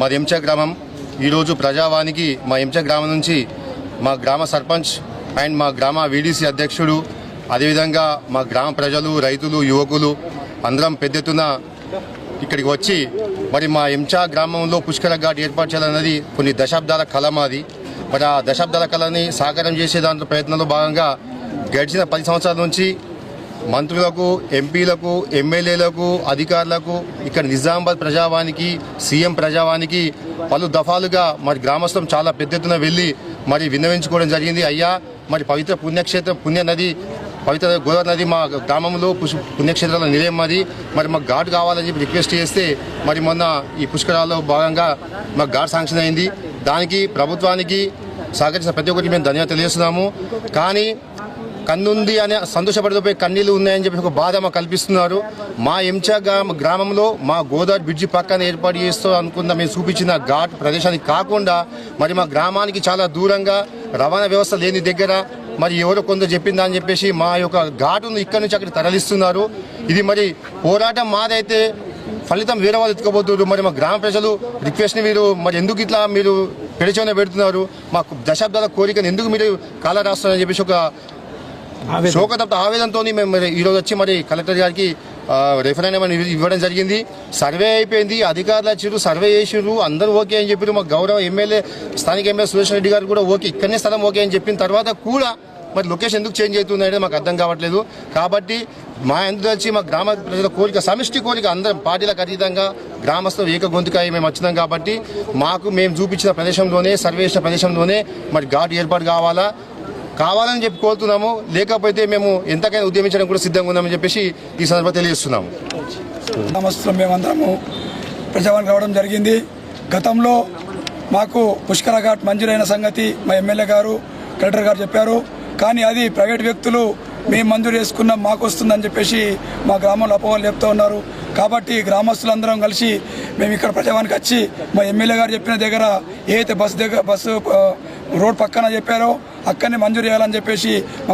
మాది ఎంచ గ్రామం. ఈరోజు ప్రజావానికి మా ఎంచ గ్రామం నుంచి మా గ్రామ సర్పంచ్ అండ్ మా గ్రామ వీడీసీ అధ్యక్షుడు, అదేవిధంగా మా గ్రామ ప్రజలు, రైతులు, యువకులు అందరం పెద్ద ఎత్తున ఇక్కడికి వచ్చి మరి మా ఎంచ గ్రామంలో పుష్కర ఘాట్ ఏర్పాటు చేయాలన్నది కొన్ని దశాబ్దాల కళ మాది. మరి ఆ దశాబ్దాల కళని సాకారం చేసే దాంట్లో ప్రయత్నంలో భాగంగా గడిచిన 10 సంవత్సరాల నుంచి మంత్రులకు, ఎంపీలకు, ఎమ్మెల్యేలకు, అధికారులకు, ఇక్కడ నిజామాబాద్ ప్రజావానికి, సీఎం ప్రజావానికి పలు దఫాలుగా మరి గ్రామస్తులం చాలా పెద్ద ఎత్తున వెళ్ళి మరి విన్నవించుకోవడం జరిగింది. అయ్యా, మరి పవిత్ర పుణ్యక్షేత్రం, పుణ్యనది, పవిత్ర గోదావరి నది మా గ్రామంలో పుణ్యక్షేత్రాల నిలయం మరి మాకు ఘాట్ కావాలని చెప్పి రిక్వెస్ట్ చేస్తే మరి మొన్న ఈ పుష్కరాల్లో భాగంగా మాకు ఘాట్ శాంక్షన్ అయింది. దానికి ప్రభుత్వానికి సహకరించిన ప్రతి ఒక్కరికి మేము ధన్యవాదాలు తెలియజేస్తున్నాము. కానీ కన్నుంది అనే సంతోషపడిపోయి కన్నీళ్ళు ఉన్నాయని చెప్పి ఒక బాధ మాకు కల్పిస్తున్నారు. మా ఎంచ గ్రామంలో మా గోదావరి బ్రిడ్జి పక్కన ఏర్పాటు చేస్తూ అనుకున్న మేము చూపించిన ఘాట్ ప్రదేశానికి కాకుండా మరి మా గ్రామానికి చాలా దూరంగా రవాణా వ్యవస్థ లేని దగ్గర మరి ఎవరో కొందరు చెప్పిందా అని చెప్పేసి మా యొక్క ఘాటును ఇక్కడి నుంచి అక్కడ తరలిస్తున్నారు. ఇది మరి పోరాటం మాదైతే ఫలితం వేరే వాళ్ళు ఎత్తుకోబోతున్నారు. మరి మా గ్రామ ప్రజలు రిక్వెస్ట్ని మీరు మరి ఎందుకు ఇట్లా మీరు పెడిచోనే పెడుతున్నారు, మాకు దశాబ్దాల కోరికను ఎందుకు మీరు కాల రాస్తున్నారని చెప్పేసి ఒక శోకతప్త ఆవేదనతో మేము ఈరోజు వచ్చి మరి కలెక్టర్ గారికి రెఫరెండం ఇవ్వడం జరిగింది. సర్వే అయిపోయింది, అధికారులు వచ్చారు, సర్వే చేసారు, అందరూ ఓకే అని చెప్పారు. మా గౌరవ ఎమ్మెల్యే, స్థానిక ఎమ్మెల్యే సురేష్ రెడ్డి గారు కూడా ఓకే, ఇక్కడనే స్థలం ఓకే అని చెప్పిన తర్వాత కూడా మరి లొకేషన్ ఎందుకు చేంజ్ అవుతుంది అనేది మాకు అర్థం కావట్లేదు. కాబట్టి మా ఎందుకు వచ్చి మా గ్రామ ప్రజల కోరిక, సమిష్టి కోరిక, అందరం పార్టీలకు అతీతంగా గ్రామస్తులు ఏక గొంతుకాయ మేము వచ్చినాం. కాబట్టి మేము చూపించిన ప్రదేశంలోనే, సర్వే చేసిన ప్రదేశంలోనే మరి ఘాట్ ఏర్పాటు కావాలని చెప్పి కోరుతున్నాము. లేకపోతే మేము ఎంతకైనా ఉద్యమించడం కూడా సిద్ధంగా ఉన్నామని చెప్పేసి ఈ సందర్భంగా తెలియజేస్తున్నాము. గ్రామస్తులు మేమందరము ప్రజావానికి రావడం జరిగింది. గతంలో మాకు పుష్కర ఘాట్ మంజూరైన సంగతి మా ఎమ్మెల్యే గారు, కలెక్టర్ గారు చెప్పారు. కానీ అది ప్రైవేట్ వ్యక్తులు మేము మంజూరు చేసుకున్నాం, మాకు వస్తుందని చెప్పేసి మా గ్రామంలో అపోహలు చెప్తూ ఉన్నారు. కాబట్టి గ్రామస్తులందరం కలిసి మేము ఇక్కడ ప్రజావానికి వచ్చి మా ఎమ్మెల్యే గారు చెప్పిన దగ్గర ఏదైతే బస్సు రోడ్ పక్కన చెప్పారో అక్కడనే మంజూరు చేయాలని చెప్పేసి మా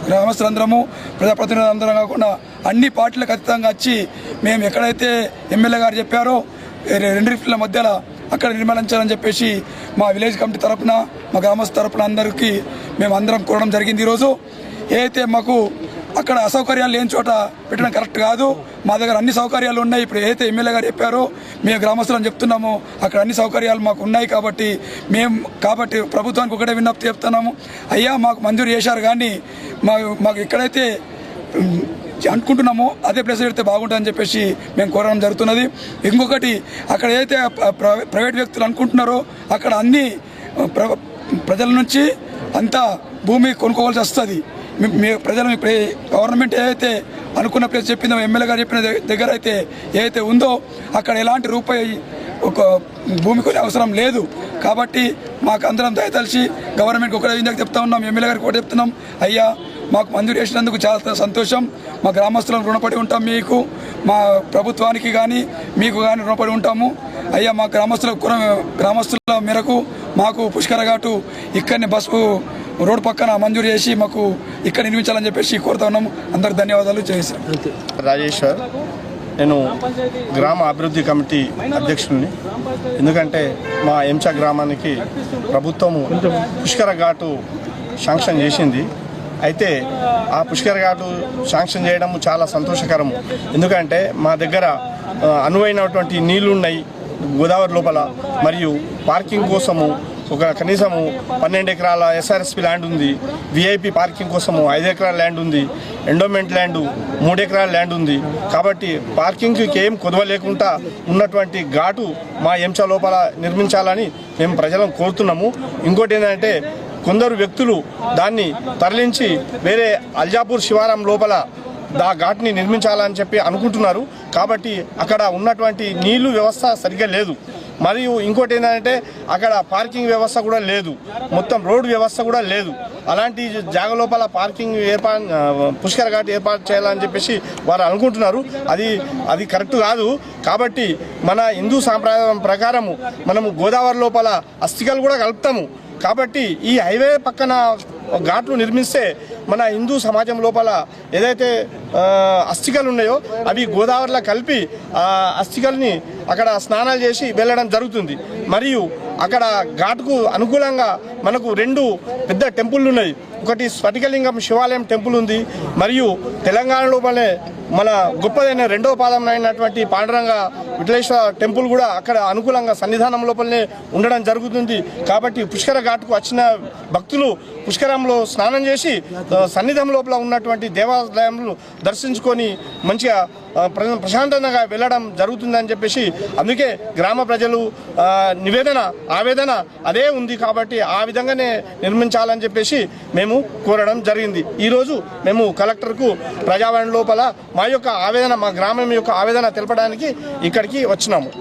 గ్రామస్తులందరము ప్రజాప్రతినిధులందరం కాకుండా అన్ని పార్టీలకు అతీతంగా వచ్చి మేము ఎక్కడైతే ఎమ్మెల్యే గారు చెప్పారో 2 రిఫ్ల మధ్యలో అక్కడ నిర్మలించాలని చెప్పేసి మా విలేజ్ కమిటీ తరఫున, మా గ్రామస్తు తరఫున అందరికీ మేము అందరం కోరడం జరిగింది. ఈరోజు ఏదైతే మాకు అక్కడ అసౌకర్యాలు లేని చోట పెట్టడం కరెక్ట్ కాదు. మా దగ్గర అన్ని సౌకర్యాలు ఉన్నాయి. ఇప్పుడు ఏదైతే ఎమ్మెల్యే గారు చెప్పారో మేము గ్రామస్తులను చెప్తున్నాము, అక్కడ అన్ని సౌకర్యాలు మాకు ఉన్నాయి. కాబట్టి ప్రభుత్వానికి ఒకటే విన్నప్తి చెప్తున్నాము, అయ్యా మాకు మంజూరు చేశారు కానీ మాకు ఎక్కడైతే అనుకుంటున్నామో అదే ప్లేస్ పెడితే బాగుంటుందని చెప్పేసి మేము కోరడం జరుగుతున్నది. ఇంకొకటి, అక్కడ ఏదైతే ప్రైవేట్ వ్యక్తులు అనుకుంటున్నారో అక్కడ అన్ని ప్రజల నుంచి అంతా భూమి కొనుక్కోవాల్సి వస్తుంది. ప్రజలు గవర్నమెంట్ ఏదైతే అనుకున్న ప్లేస్ చెప్పిందో, ఎమ్మెల్యే గారు చెప్పిన దగ్గర అయితే ఏదైతే ఉందో అక్కడ ఎలాంటి రూపాయి ఒక భూమి కొని అవసరం లేదు. కాబట్టి మాకు అందరం దయతలిచి గవర్నమెంట్కి ఒకటే విధంగా చెప్తా ఉన్నాం, ఎమ్మెల్యే గారికి ఒకటి చెప్తున్నాం, అయ్యా మాకు మంజూరు చేసినందుకు చాలా సంతోషం, మా గ్రామస్తులను రుణపడి ఉంటాం, మీకు మా ప్రభుత్వానికి కానీ మీకు కానీ రుణపడి ఉంటాము. అయ్యా మా గ్రామస్తుల మేరకు మాకు పుష్కర ఘాటు ఇక్కడిని బస్సు రోడ్ పక్కన మంజూరు చేసి మాకు ఇక్కడ నిర్మించాలని చెప్పేసి కోరుతా ఉన్నాము. అందరికి ధన్యవాదాలు. చేశాం రాజేశ్వర్, నేను గ్రామ అభివృద్ధి కమిటీ అధ్యక్షుడిని. ఎందుకంటే మా ఎంచ గ్రామానికి ప్రభుత్వము పుష్కర ఘాటు శాంక్షన్ చేసింది. అయితే ఆ పుష్కర ఘాటు శాంక్షన్ చేయడం చాలా సంతోషకరం. ఎందుకంటే మా దగ్గర అనువైనటువంటి నీళ్లు ఉన్నాయి గోదావరి లోపల, మరియు పార్కింగ్ కోసము కనీసము 12 ఎకరాల ఎస్ఆర్ఎస్పి ల్యాండ్ ఉంది, విఐపి పార్కింగ్ కోసము 5 ఎకరాల ల్యాండ్ ఉంది, ఎండోమెంట్ ల్యాండ్ 3 ఎకరాల ల్యాండ్ ఉంది. కాబట్టి పార్కింగ్కి ఏం కొదవ లేకుండా ఉన్నటువంటి ఘాటు మా ఎంచ లోపల నిర్మించాలని మేము ప్రజలను కోరుతున్నాము. ఇంకోటి ఏంటంటే, కొందరు వ్యక్తులు దాన్ని తరలించి వేరే అల్జాపూర్ శివారం లోపల ఘాట్ని నిర్మించాలని చెప్పి అనుకుంటున్నారు. కాబట్టి అక్కడ ఉన్నటువంటి నీళ్లు వ్యవస్థ సరిగ్గా లేదు. మరియు ఇంకోటి ఏంటంటే, అక్కడ పార్కింగ్ వ్యవస్థ కూడా లేదు, మొత్తం రోడ్డు వ్యవస్థ కూడా లేదు. అలాంటి జాగ లోపల పార్కింగ్ పుష్కర ఘాట్ ఏర్పాటు చేయాలని చెప్పేసి వారు అనుకుంటున్నారు. అది కరెక్ట్ కాదు. కాబట్టి మన హిందూ సాంప్రదాయం ప్రకారము మనము గోదావరి లోపల అస్థికలు కూడా కలుపుతాము. కాబట్టి ఈ హైవే పక్కన ఘాట్లు నిర్మిస్తే మన హిందూ సమాజం లోపల ఏదైతే అస్థికలు ఉన్నాయో అవి గోదావరిలో కలిపి అస్థికల్ని అక్కడ స్నానాలు చేసి వెళ్ళడం జరుగుతుంది. మరియు అక్కడ ఘాటుకు అనుకూలంగా మనకు 2 పెద్ద టెంపుల్ ఉన్నాయి. ఒకటి స్ఫటికలింగం శివాలయం టెంపుల్ ఉంది, మరియు తెలంగాణ లోపలే మన గొప్పదైన 2వ పాదం అయినటువంటి పాండురంగ విఠలేశ్వర టెంపుల్ కూడా అక్కడ అనుకూలంగా సన్నిధానం లోపలనే ఉండడం జరుగుతుంది. కాబట్టి పుష్కర ఘాట్కు వచ్చిన భక్తులు పుష్కరంలో స్నానం చేసి సన్నిధానం లోపల ఉన్నటువంటి దేవాలయంలో దర్శించుకొని మంచిగా ప్రశాంతంగా వెళ్ళడం జరుగుతుందని చెప్పేసి, అందుకే గ్రామ ప్రజలు ఆవేదన అదే ఉంది. కాబట్టి ఆ విధంగానే నిర్మించాలని చెప్పేసి మేము కోరడం జరిగింది. ఈరోజు మేము కలెక్టర్కు ప్రజావాణి లోపల మా యొక్క ఆవేదన, మా గ్రామం యొక్క ఆవేదన తెలపడానికి ఇక్కడికి వచ్చినాము.